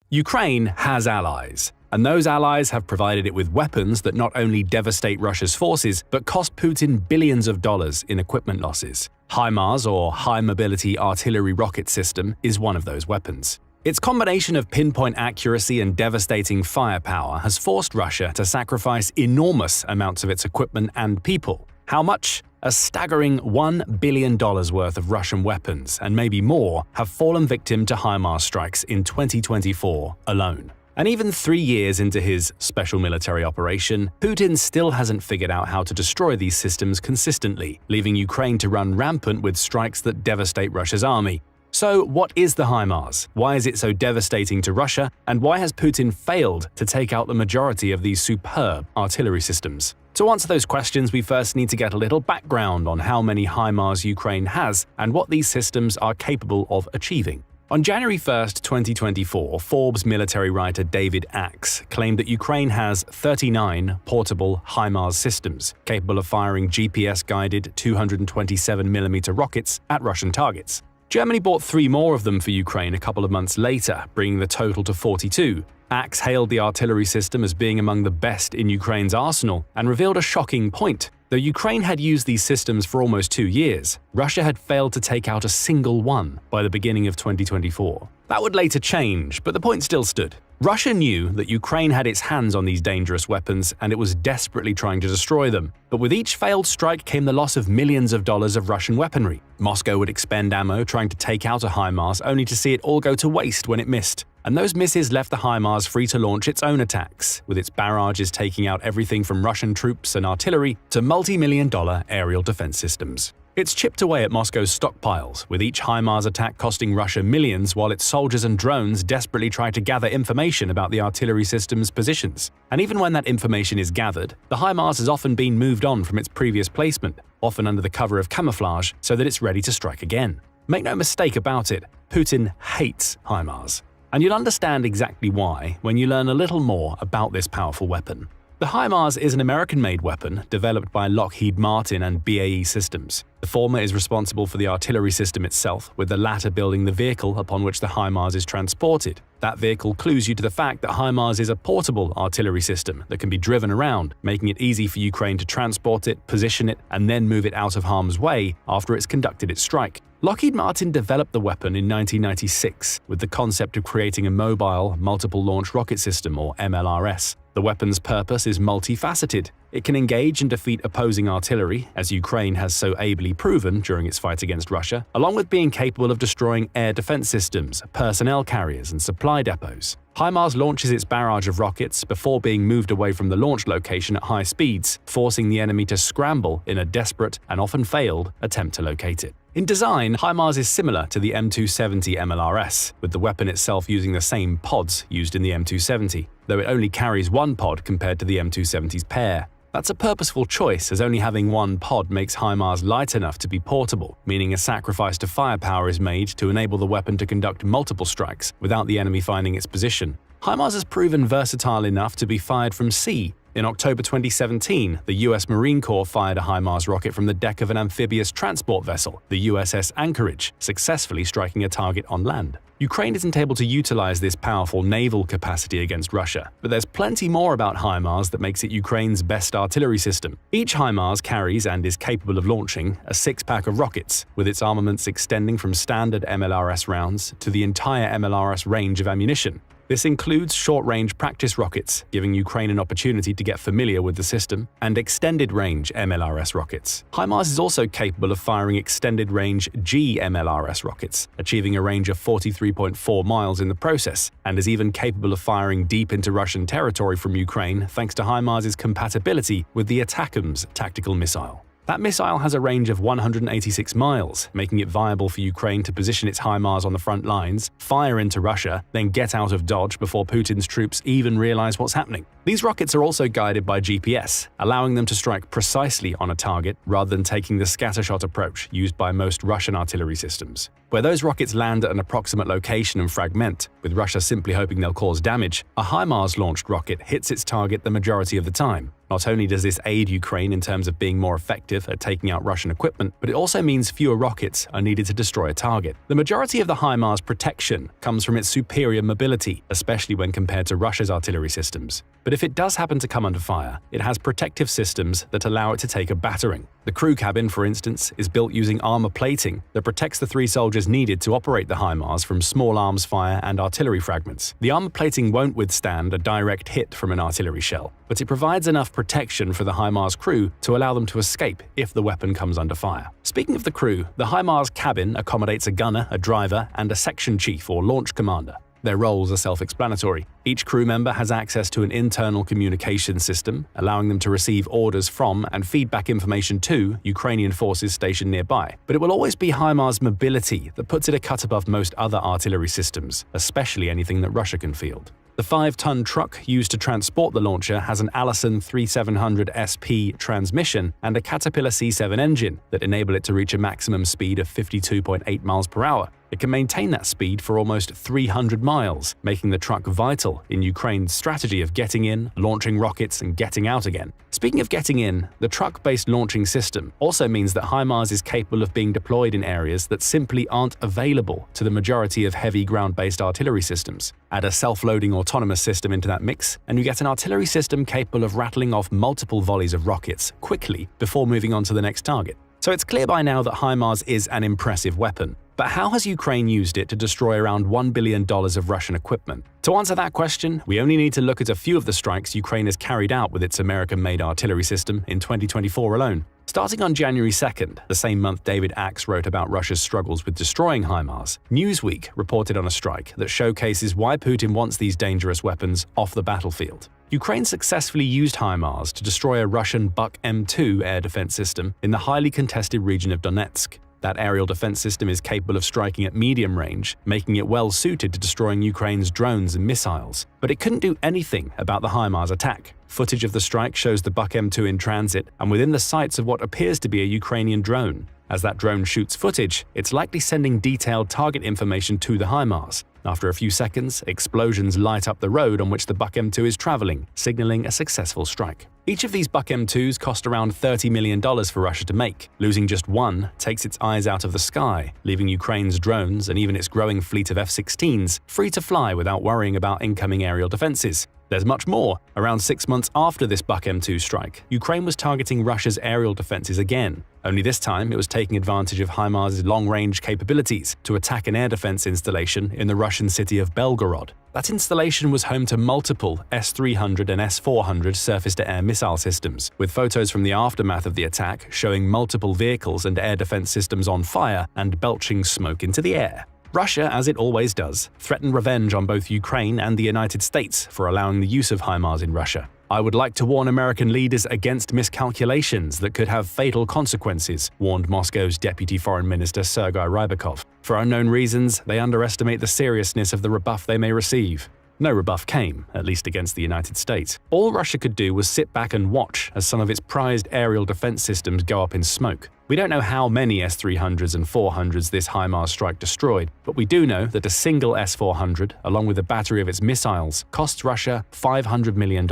Ukraine has allies, and those allies have provided it with weapons that not only devastate Russia's forces, but cost Putin billions of dollars in equipment losses. HIMARS, or High Mobility Artillery Rocket System, is one of those weapons. Its combination of pinpoint accuracy and devastating firepower has forced Russia to sacrifice enormous amounts of its equipment and people. How much? A staggering $1 billion worth of Russian weapons, and maybe more, have fallen victim to HIMARS strikes in 2024 alone. And even 3 years into his special military operation, Putin still hasn't figured out how to destroy these systems consistently, leaving Ukraine to run rampant with strikes that devastate Russia's army. So what is the HIMARS? Why is it so devastating to Russia? And why has Putin failed to take out the majority of these superb artillery systems? To answer those questions, we first need to get a little background on how many HIMARS Ukraine has and what these systems are capable of achieving. On January 1, 2024, Forbes military writer David Axe claimed that Ukraine has 39 portable HIMARS systems, capable of firing GPS-guided 227mm rockets at Russian targets. Germany bought 3 more of them for Ukraine a couple of months later, bringing the total to 42. Axe hailed the artillery system as being among the best in Ukraine's arsenal and revealed a shocking point. Though Ukraine had used these systems for almost 2 years, Russia had failed to take out a single one by the beginning of 2024. That would later change, but the point still stood. Russia knew that Ukraine had its hands on these dangerous weapons and it was desperately trying to destroy them. But with each failed strike came the loss of millions of dollars of Russian weaponry. Moscow would expend ammo trying to take out a HIMARS only to see it all go to waste when it missed. And those misses left the HIMARS free to launch its own attacks, with its barrages taking out everything from Russian troops and artillery to multi-million-dollar aerial defense systems. It's chipped away at Moscow's stockpiles, with each HIMARS attack costing Russia millions while its soldiers and drones desperately try to gather information about the artillery system's positions. And even when that information is gathered, the HIMARS has often been moved on from its previous placement, often under the cover of camouflage, so that it's ready to strike again. Make no mistake about it, Putin hates HIMARS. And you'll understand exactly why when you learn a little more about this powerful weapon. The HIMARS is an American-made weapon developed by Lockheed Martin and BAE Systems. The former is responsible for the artillery system itself, with the latter building the vehicle upon which the HIMARS is transported. That vehicle clues you to the fact that HIMARS is a portable artillery system that can be driven around, making it easy for Ukraine to transport it, position it, and then move it out of harm's way after it's conducted its strike. Lockheed Martin developed the weapon in 1996 with the concept of creating a mobile, multiple launch rocket system, or MLRS. The weapon's purpose is multifaceted. It can engage and defeat opposing artillery, as Ukraine has so ably proven during its fight against Russia, along with being capable of destroying air defense systems, personnel carriers, and supply depots. HIMARS launches its barrage of rockets before being moved away from the launch location at high speeds, forcing the enemy to scramble in a desperate and often failed attempt to locate it. In design, HIMARS is similar to the M270 MLRS, with the weapon itself using the same pods used in the M270, though it only carries one pod compared to the M270's pair. That's a purposeful choice, as only having one pod makes HIMARS light enough to be portable, meaning a sacrifice to firepower is made to enable the weapon to conduct multiple strikes without the enemy finding its position. HIMARS has proven versatile enough to be fired from sea. In October 2017, the US Marine Corps fired a HIMARS rocket from the deck of an amphibious transport vessel, the USS Anchorage, successfully striking a target on land. Ukraine isn't able to utilize this powerful naval capacity against Russia, but there's plenty more about HIMARS that makes it Ukraine's best artillery system. Each HIMARS carries and is capable of launching a 6-pack of rockets, with its armaments extending from standard MLRS rounds to the entire MLRS range of ammunition. This includes short-range practice rockets, giving Ukraine an opportunity to get familiar with the system, and extended-range MLRS rockets. HIMARS is also capable of firing extended-range GMLRS rockets, achieving a range of 43.4 miles in the process, and is even capable of firing deep into Russian territory from Ukraine thanks to HIMARS's compatibility with the ATACMS tactical missile. That missile has a range of 186 miles, making it viable for Ukraine to position its HIMARS on the front lines, fire into Russia, then get out of dodge before Putin's troops even realize what's happening. These rockets are also guided by GPS, allowing them to strike precisely on a target rather than taking the scattershot approach used by most Russian artillery systems. Where those rockets land at an approximate location and fragment, with Russia simply hoping they'll cause damage, a HIMARS-launched rocket hits its target the majority of the time. Not only does this aid Ukraine in terms of being more effective at taking out Russian equipment, but it also means fewer rockets are needed to destroy a target. The majority of the HIMARS protection comes from its superior mobility, especially when compared to Russia's artillery systems. But if it does happen to come under fire, it has protective systems that allow it to take a battering. The crew cabin, for instance, is built using armor plating that protects the 3 soldiers needed to operate the HIMARS from small arms fire and artillery fragments. The armor plating won't withstand a direct hit from an artillery shell, but it provides enough protection for the HIMARS crew to allow them to escape if the weapon comes under fire. Speaking of the crew, the HIMARS cabin accommodates a gunner, a driver, and a section chief or launch commander. Their roles are self-explanatory. Each crew member has access to an internal communication system, allowing them to receive orders from and feedback information to Ukrainian forces stationed nearby. But it will always be HIMARS mobility that puts it a cut above most other artillery systems, especially anything that Russia can field. The 5-ton truck used to transport the launcher has an Allison 3700 SP transmission and a Caterpillar C7 engine that enable it to reach a maximum speed of 52.8 miles per hour. It can maintain that speed for almost 300 miles, making the truck vital in Ukraine's strategy of getting in, launching rockets, and getting out again. Speaking of getting in, the truck-based launching system also means that HIMARS is capable of being deployed in areas that simply aren't available to the majority of heavy ground-based artillery systems. Add a self-loading autonomous system into that mix, and you get an artillery system capable of rattling off multiple volleys of rockets quickly before moving on to the next target. So it's clear by now that HIMARS is an impressive weapon. But how has Ukraine used it to destroy around $1 billion of Russian equipment? To answer that question, we only need to look at a few of the strikes Ukraine has carried out with its American-made artillery system in 2024 alone. Starting on January 2nd, the same month David Axe wrote about Russia's struggles with destroying HIMARS, Newsweek reported on a strike that showcases why Putin wants these dangerous weapons off the battlefield. Ukraine successfully used HIMARS to destroy a Russian Buk M2 air defense system in the highly contested region of Donetsk. That aerial defense system is capable of striking at medium range, making it well suited to destroying Ukraine's drones and missiles. But it couldn't do anything about the HIMARS attack. Footage of the strike shows the Buk M2 in transit and within the sights of what appears to be a Ukrainian drone. As that drone shoots footage, it's likely sending detailed target information to the HIMARS. After a few seconds, explosions light up the road on which the Buk M2 is traveling, signaling a successful strike. Each of these Buk M2s cost around $30 million for Russia to make. Losing just one takes its eyes out of the sky, leaving Ukraine's drones and even its growing fleet of F-16s free to fly without worrying about incoming aerial defenses. There's much more. Around 6 months after this Buk M2 strike, Ukraine was targeting Russia's aerial defenses again. Only this time, it was taking advantage of HIMARS' long-range capabilities to attack an air defense installation in the Russian city of Belgorod. That installation was home to multiple S-300 and S-400 surface-to-air missile systems, with photos from the aftermath of the attack showing multiple vehicles and air defense systems on fire and belching smoke into the air. Russia, as it always does, threatened revenge on both Ukraine and the United States for allowing the use of HIMARS in Russia. I would like to warn American leaders against miscalculations that could have fatal consequences, warned Moscow's Deputy Foreign Minister Sergei Rybakov. For unknown reasons, they underestimate the seriousness of the rebuff they may receive. No rebuff came, at least against the United States. All Russia could do was sit back and watch as some of its prized aerial defense systems go up in smoke. We don't know how many S-300s and 400s this HIMARS strike destroyed, but we do know that a single S-400, along with a battery of its missiles, costs Russia $500 million,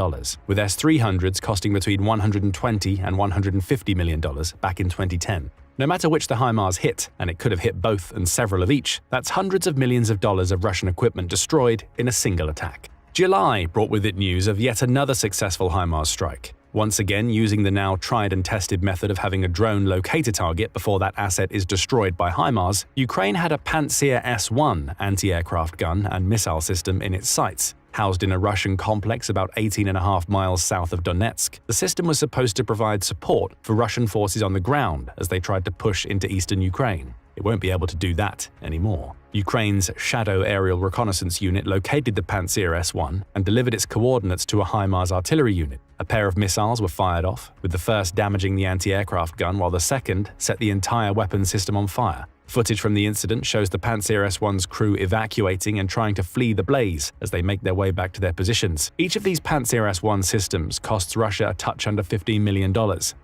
with S-300s costing between $120 and $150 million back in 2010. No matter which the HIMARS hit, and it could have hit both and several of each, that's hundreds of millions of dollars of Russian equipment destroyed in a single attack. July brought with it news of yet another successful HIMARS strike. Once again, using the now tried and tested method of having a drone locate a target before that asset is destroyed by HIMARS, Ukraine had a Pantsir S-1 anti-aircraft gun and missile system in its sights. Housed in a Russian complex about 18.5 miles south of Donetsk, the system was supposed to provide support for Russian forces on the ground as they tried to push into eastern Ukraine. It won't be able to do that anymore. Ukraine's Shadow Aerial Reconnaissance Unit located the Pantsir S-1 and delivered its coordinates to a HIMARS artillery unit. A pair of missiles were fired off, with the first damaging the anti-aircraft gun while the second set the entire weapon system on fire. Footage from the incident shows the Pantsir S-1's crew evacuating and trying to flee the blaze as they make their way back to their positions. Each of these Pantsir S-1 systems costs Russia a touch under $15 million,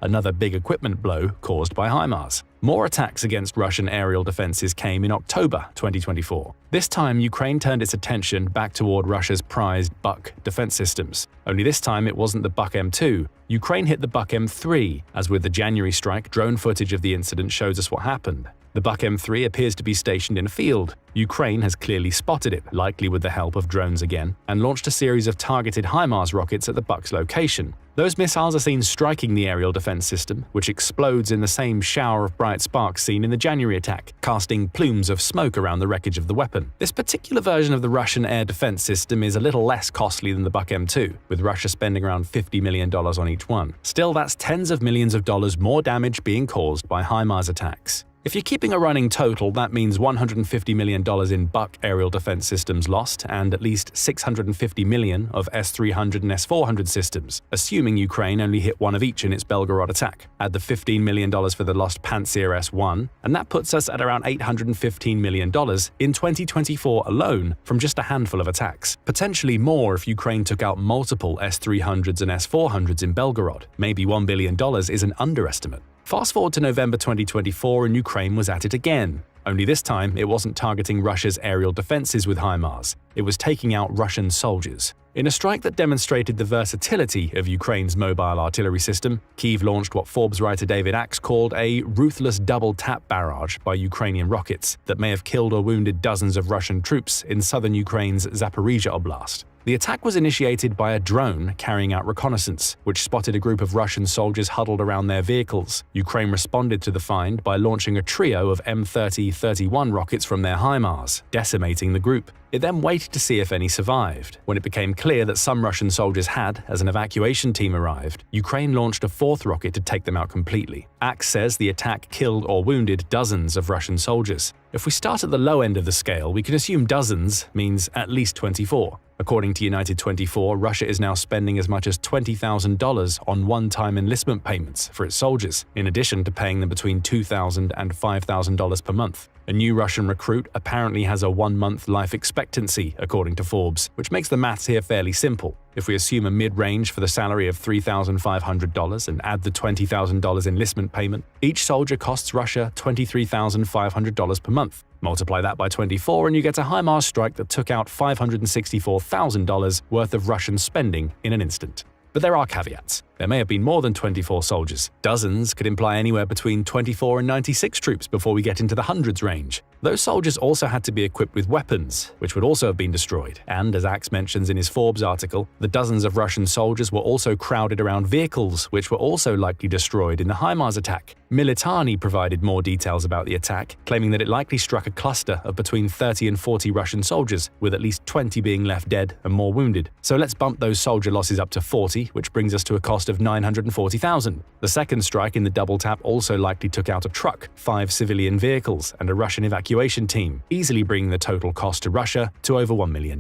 another big equipment blow caused by HIMARS. More attacks against Russian aerial defenses came in October 2024. This time, Ukraine turned its attention back toward Russia's prized Buk defense systems. Only this time, it wasn't the Buk M2, Ukraine hit the Buk M3, as with the January strike, drone footage of the incident shows us what happened. The Buk M3 appears to be stationed in a field. Ukraine has clearly spotted it, likely with the help of drones again, and launched a series of targeted HIMARS rockets at the Buk's location. Those missiles are seen striking the aerial defense system, which explodes in the same shower of bright sparks seen in the January attack, casting plumes of smoke around the wreckage of the weapon. This particular version of the Russian air defense system is a little less costly than the Buk M2, with Russia spending around $50 million on each one. Still, that's tens of millions of dollars more damage being caused by HIMARS attacks. If you're keeping a running total, that means $150 million in Buk aerial defense systems lost and at least $650 million of S-300 and S-400 systems, assuming Ukraine only hit one of each in its Belgorod attack. Add the $15 million for the lost Pantsir S-1, and that puts us at around $815 million in 2024 alone from just a handful of attacks. Potentially more if Ukraine took out multiple S-300s and S-400s in Belgorod. Maybe $1 billion is an underestimate. Fast forward to November 2024 and Ukraine was at it again. Only this time, it wasn't targeting Russia's aerial defenses with HIMARS. It was taking out Russian soldiers. In a strike that demonstrated the versatility of Ukraine's mobile artillery system, Kyiv launched what Forbes writer David Axe called a ruthless double-tap barrage by Ukrainian rockets that may have killed or wounded dozens of Russian troops in southern Ukraine's Zaporizhia Oblast. The attack was initiated by a drone carrying out reconnaissance, which spotted a group of Russian soldiers huddled around their vehicles. Ukraine responded to the find by launching a trio of M30-31 rockets from their HIMARS, decimating the group. It then waited to see if any survived. When it became clear that some Russian soldiers had, as an evacuation team arrived, Ukraine launched a fourth rocket to take them out completely. Axe says the attack killed or wounded dozens of Russian soldiers. If we start at the low end of the scale, we can assume dozens means at least 24. According to United 24, Russia is now spending as much as $20,000 on one-time enlistment payments for its soldiers, in addition to paying them between $2,000 and $5,000 per month. A new Russian recruit apparently has a 1-month life expectancy, according to Forbes, which makes the maths here fairly simple. If we assume a mid-range for the salary of $3,500 and add the $20,000 enlistment payment, each soldier costs Russia $23,500 per month. Multiply that by 24 and you get a HIMARS strike that took out $564,000 worth of Russian spending in an instant. But there are caveats. There may have been more than 24 soldiers. Dozens could imply anywhere between 24 and 96 troops before we get into the hundreds range. Those soldiers also had to be equipped with weapons, which would also have been destroyed. And, as Axe mentions in his Forbes article, the dozens of Russian soldiers were also crowded around vehicles, which were also likely destroyed in the HIMARS attack. Militani provided more details about the attack, claiming that it likely struck a cluster of between 30 and 40 Russian soldiers, with at least 20 being left dead and more wounded. So let's bump those soldier losses up to 40, which brings us to a cost of $940,000. The second strike in the double tap also likely took out a truck, 5 civilian vehicles, and a Russian evacuation team, easily bringing the total cost to Russia to over $1 million.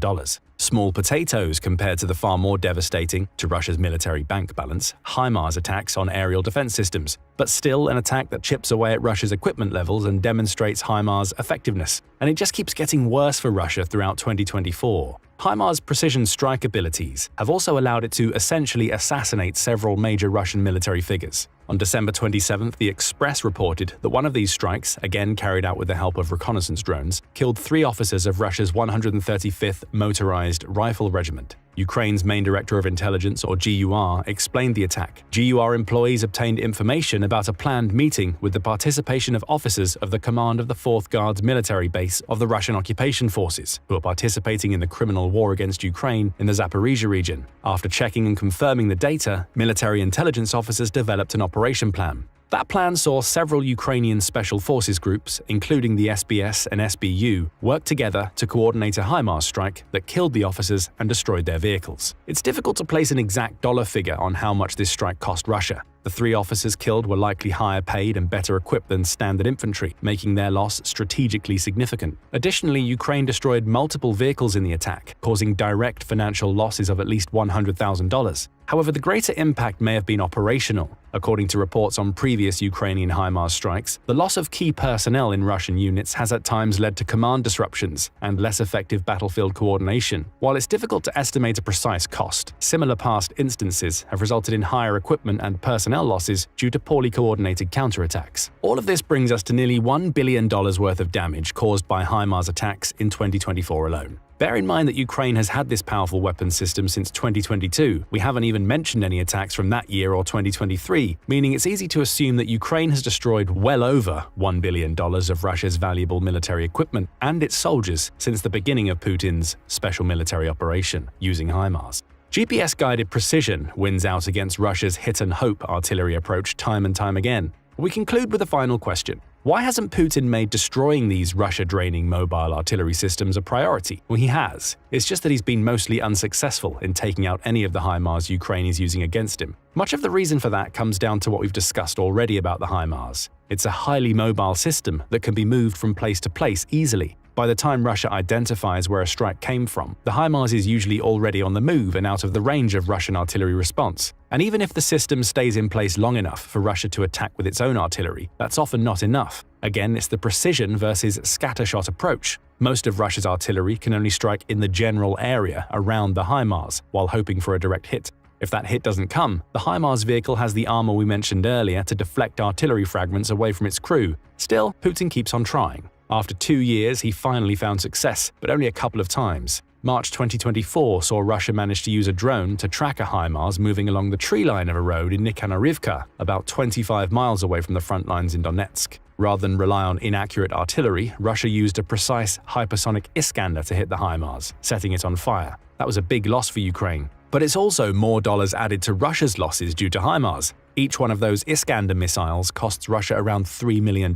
Small potatoes compared to the far more devastating, to Russia's military bank balance, HIMARS attacks on aerial defense systems, but still an attack that chips away at Russia's equipment levels and demonstrates HIMARS' effectiveness. And it just keeps getting worse for Russia throughout 2024. HIMARS' precision strike abilities have also allowed it to essentially assassinate several major Russian military figures. On December 27th, the Express reported that one of these strikes, again carried out with the help of reconnaissance drones, killed 3 officers of Russia's 135th Motorized Rifle Regiment. Ukraine's main director of intelligence, or GUR, explained the attack. GUR employees obtained information about a planned meeting with the participation of officers of the command of the 4th Guards military base of the Russian occupation forces, who are participating in the criminal war against Ukraine in the Zaporizhia region. After checking and confirming the data, military intelligence officers developed an operation plan. That plan saw several Ukrainian special forces groups, including the SBS and SBU, work together to coordinate a HIMARS strike that killed the officers and destroyed their vehicles. It's difficult to place an exact dollar figure on how much this strike cost Russia. The 3 officers killed were likely higher paid and better equipped than standard infantry, making their loss strategically significant. Additionally, Ukraine destroyed multiple vehicles in the attack, causing direct financial losses of at least $100,000. However, the greater impact may have been operational. According to reports on previous Ukrainian HIMARS strikes, the loss of key personnel in Russian units has at times led to command disruptions and less effective battlefield coordination. While it's difficult to estimate a precise cost, similar past instances have resulted in higher equipment and personnel losses due to poorly coordinated counterattacks. All of this brings us to nearly $1 billion worth of damage caused by HIMARS attacks in 2024 alone. Bear in mind that Ukraine has had this powerful weapons system since 2022. We haven't even mentioned any attacks from that year or 2023, meaning it's easy to assume that Ukraine has destroyed well over $1 billion of Russia's valuable military equipment and its soldiers since the beginning of Putin's special military operation using HIMARS. GPS-guided precision wins out against Russia's hit-and-hope artillery approach time and time again. We conclude with a final question. Why hasn't Putin made destroying these Russia-draining mobile artillery systems a priority? Well, he has. It's just that he's been mostly unsuccessful in taking out any of the HIMARS Ukraine is using against him. Much of the reason for that comes down to what we've discussed already about the HIMARS. It's a highly mobile system that can be moved from place to place easily. By the time Russia identifies where a strike came from, the HIMARS is usually already on the move and out of the range of Russian artillery response. And even if the system stays in place long enough for Russia to attack with its own artillery, that's often not enough. Again, it's the precision versus scattershot approach. Most of Russia's artillery can only strike in the general area around the HIMARS while hoping for a direct hit. If that hit doesn't come, the HIMARS vehicle has the armor we mentioned earlier to deflect artillery fragments away from its crew. Still, Putin keeps on trying. After 2 years, he finally found success, but only a couple of times. March 2024 saw Russia manage to use a drone to track a HIMARS moving along the tree line of a road in Nikhanarivka, about 25 miles away from the front lines in Donetsk. Rather than rely on inaccurate artillery, Russia used a precise hypersonic Iskander to hit the HIMARS, setting it on fire. That was a big loss for Ukraine. But it's also more dollars added to Russia's losses due to HIMARS. Each one of those Iskander missiles costs Russia around $3 million,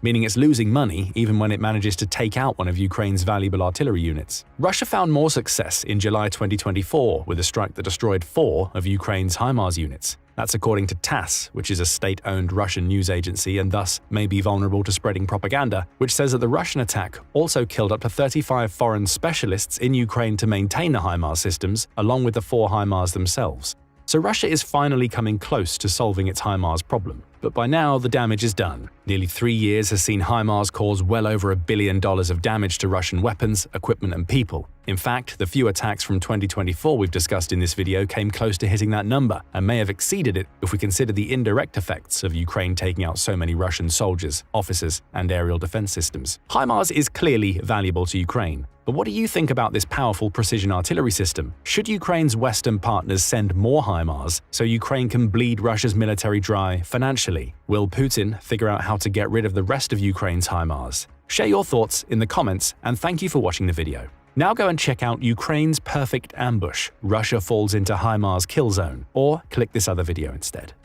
meaning it's losing money even when it manages to take out one of Ukraine's valuable artillery units. Russia found more success in July 2024 with a strike that destroyed 4 of Ukraine's HIMARS units. That's according to TASS, which is a state-owned Russian news agency and thus may be vulnerable to spreading propaganda, which says that the Russian attack also killed up to 35 foreign specialists in Ukraine to maintain the HIMARS systems, along with the 4 HIMARS themselves. So Russia is finally coming close to solving its HIMARS problem. But by now, the damage is done. Nearly 3 years has seen HIMARS cause well over $1 billion of damage to Russian weapons, equipment and people. In fact, the few attacks from 2024 we've discussed in this video came close to hitting that number, and may have exceeded it if we consider the indirect effects of Ukraine taking out so many Russian soldiers, officers and aerial defense systems. HIMARS is clearly valuable to Ukraine. But what do you think about this powerful precision artillery system? Should Ukraine's Western partners send more HIMARS so Ukraine can bleed Russia's military dry financially? Will Putin figure out how to get rid of the rest of Ukraine's HIMARS? Share your thoughts in the comments, and thank you for watching the video. Now go and check out Ukraine's perfect ambush, Russia falls into HIMARS kill zone, or click this other video instead.